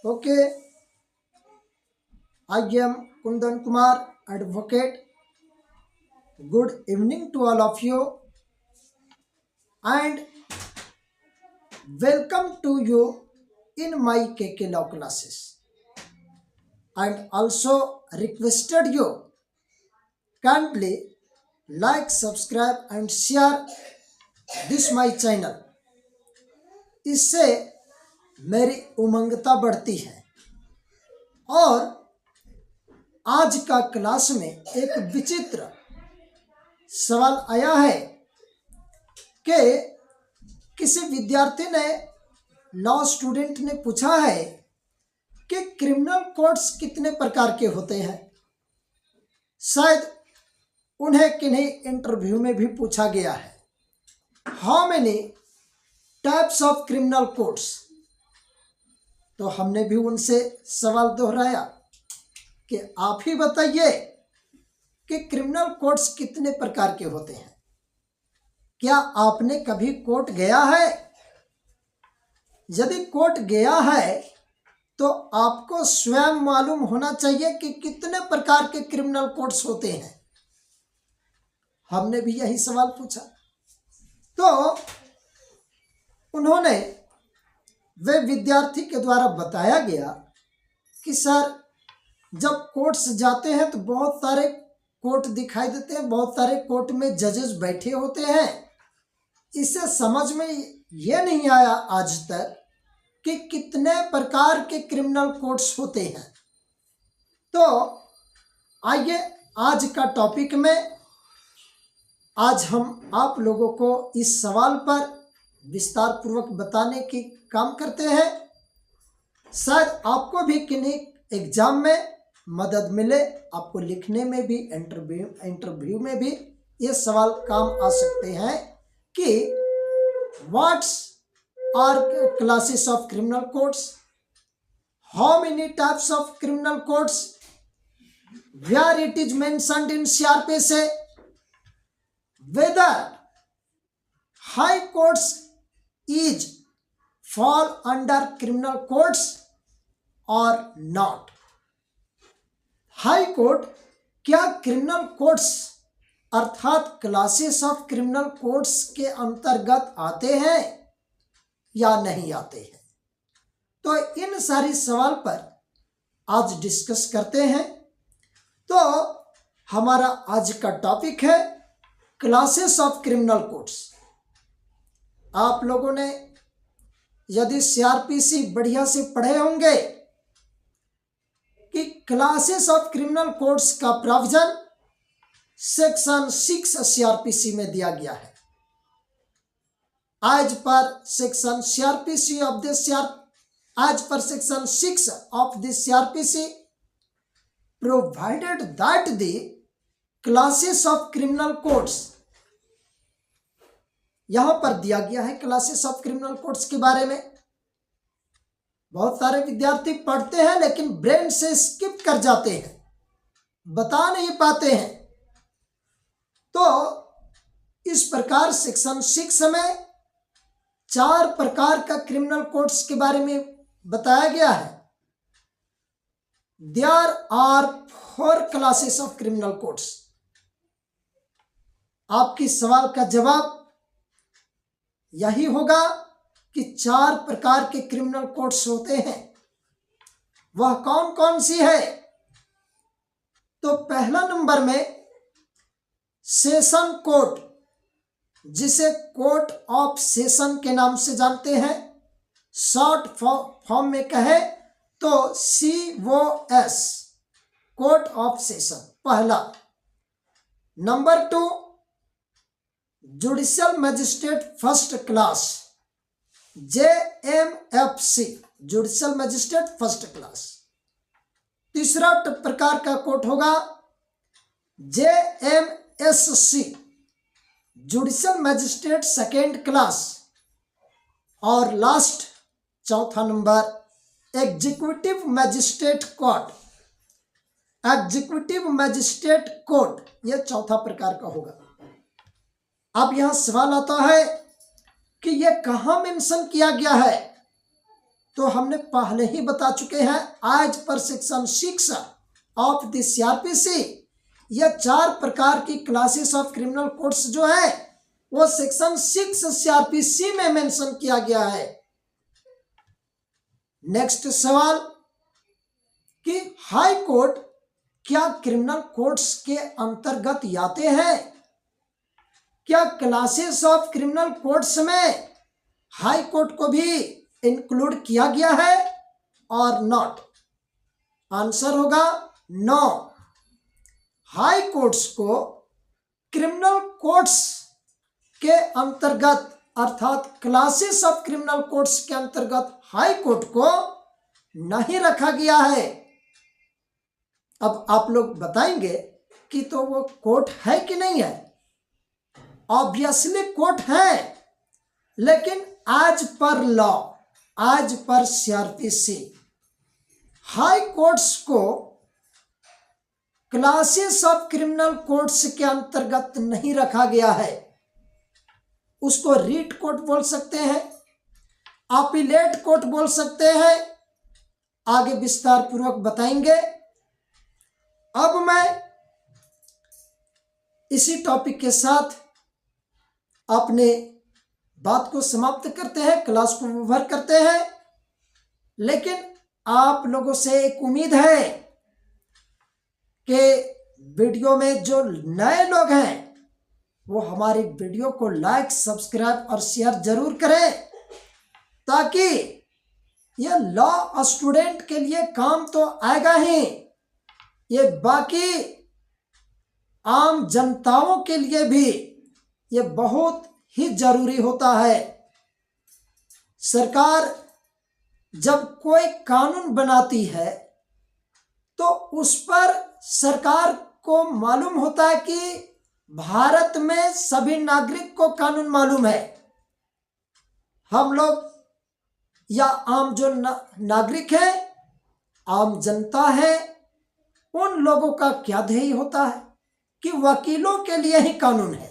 Okay, I am Kundan Kumar, advocate. Good evening to all of you and welcome to you in my KK Law classes. And also requested you kindly like, subscribe and share this my channel. इससे मेरी उमंगता बढ़ती है और आज का class में एक विचित्र सवाल आया है कि किसी विद्यार्थी ने लॉ स्टूडेंट ने पूछा है कि क्रिमिनल कोड्स कितने प्रकार के होते हैं। शायद उन्हें किन्हीं इंटरव्यू में भी पूछा गया है, how many types of criminal codes. तो हमने भी उनसे सवाल दोहराया कि आप ही बताइए कि क्रिमिनल कोड्स कितने प्रकार के होते हैं। क्या आपने कभी कोर्ट गया है? यदि कोर्ट गया है तो आपको स्वयं मालूम होना चाहिए कि कितने प्रकार के क्रिमिनल कोड्स होते हैं। हमने भी यही सवाल पूछा तो उन्होंने वे विद्यार्थी के द्वारा बताया गया कि सर, जब कोर्ट्स जाते हैं तो बहुत सारे कोर्ट दिखाई देते हैं, बहुत सारे कोर्ट में जजेस बैठे होते हैं। इससे समझ में यह नहीं आया आज तक कि कितने प्रकार के क्रिमिनल कोड्स होते हैं। तो आइए आज का टॉपिक में आज हम आप लोगों को इस सवाल पर विस्तार पूर्वक बताने की काम करते हैं। शायद आपको भी किन्हीं एग्जाम में मदद मिले, आपको लिखने में भी, इंटरव्यू में भी ये सवाल काम आ सकते हैं कि what's are classes of criminal codes, how many types of criminal codes, where it is mentioned in CRPC, whether high courts is fall under criminal courts or not। High court क्या criminal courts अर्थात classes of criminal courts के अंतर्गत आते हैं या नहीं आते हैं। तो इन सारी सवाल पर आज डिस्कस करते हैं। तो हमारा आज का टॉपिक है क्लासेस ऑफ क्रिमिनल कोड्स। आप लोगों ने यदि CRPC बढ़िया से पढ़े होंगे कि क्लासेस ऑफ क्रिमिनल कोड्स का प्रावधान सेक्शन 6 CRPC में दिया गया है। आज पर section section 6 of the CRPC provided that the classes of criminal codes, यहां पर दिया गया है क्लासेस ऑफ क्रिमिनल कोड्स के बारे में। बहुत सारे विद्यार्थी पढ़ते हैं लेकिन ब्रेन से स्किप कर जाते हैं, बता नहीं पाते हैं। तो इस प्रकार सेक्शन 6 में 4 प्रकार का क्रिमिनल कोड्स के बारे में बताया गया है। There are 4 classes of criminal codes. आपकी सवाल का जवाब यही होगा कि 4 प्रकार के क्रिमिनल कोड्स होते हैं। वह कौन कौन सी है? तो पहला नंबर में सेशन कोर्ट, जिसे कोर्ट ऑफ सेशन के नाम से जानते हैं। शॉर्ट फॉर्म में कहे तो COS, कोर्ट ऑफ सेशन पहला। Number 2 judicial magistrate first class, JMFC, judicial magistrate first class. तीसरा प्रकार का कोर्ट होगा JMSC, judicial magistrate second class. और लास्ट चौथा number executive magistrate court, executive magistrate court, यह चौथा प्रकार का होगा। अब यहां सवाल आता है कि यह कहां मेंशन किया गया है। तो हमने पहले ही बता चुके हैं। आज पर सेक्शन 6 ऑफ द सीआरपीसी, यह 4 प्रकार की क्लासेस ऑफ क्रिमिनल कोड्स जो है वो सेक्शन 6 सीआरपीसी में मेंशन किया गया है। नेक्स्ट सवाल कि हाई कोर्ट क्या क्रिमिनल कोड्स के अंतर्गत आते हैं? क्या क्लासेस ऑफ क्रिमिनल कोड्स में हाई कोर्ट को भी इंक्लूड किया गया है और नॉट? आंसर होगा नो। हाई कोर्ट्स को क्रिमिनल कोड्स के अंतर्गत अर्थात क्लासेस ऑफ क्रिमिनल कोड्स के अंतर्गत हाई कोर्ट को नहीं रखा गया है। अब आप लोग बताएंगे कि तो वो कोर्ट है कि नहीं है? ऑब्वियसली कोर्ट है, लेकिन आज पर लॉ, आज पर सीआरपीसी हाई कोर्ट्स को क्लासेस ऑफ क्रिमिनल कोड्स के अंतर्गत नहीं रखा गया है। उसको रीट कोर्ट बोल सकते हैं, अपीलेट कोर्ट बोल सकते हैं, आगे विस्तार पूर्वक बताएंगे। अब मैं इसी टॉपिक के साथ अपने बात को समाप्त करते हैं, क्लास को ओवर करते हैं। लेकिन आप लोगों से एक उम्मीद है कि वीडियो में जो नए लोग हैं वो हमारी वीडियो को लाइक, सब्सक्राइब और शेयर जरूर करें, ताकि यह लॉ स्टूडेंट के लिए काम तो आएगा ही, ये बाकी आम जनताओं के लिए भी ये बहुत ही जरूरी होता है। सरकार जब कोई कानून बनाती है तो उस पर सरकार को मालूम होता है कि भारत में सभी नागरिक को कानून मालूम है। हम लोग या आम जो नागरिक है, आम जनता है, उन लोगों का क्या ध्येय होता है कि वकीलों के लिए ही कानून है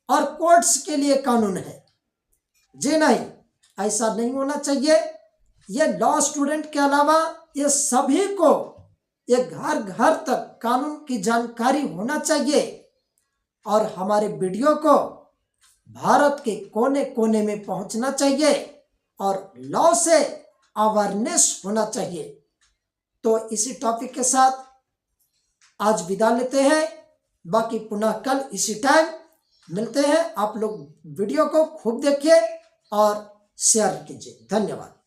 और कोर्ट्स के लिए कानून है। जी नहीं, ऐसा नहीं होना चाहिए। ये लॉ स्टूडेंट के अलावा ये सभी को ये घर घर तक कानून की जानकारी होना चाहिए और हमारे वीडियो को भारत के कोने कोने में पहुंचना चाहिए और लॉ से अवेयरनेस होना चाहिए। तो इसी टॉपिक के साथ आज विदा लेते हैं, बाकी पुनः कल इसी टाइम मिलते हैं। आप लोग वीडियो को खूब देखिए और शेयर कीजिए। धन्यवाद।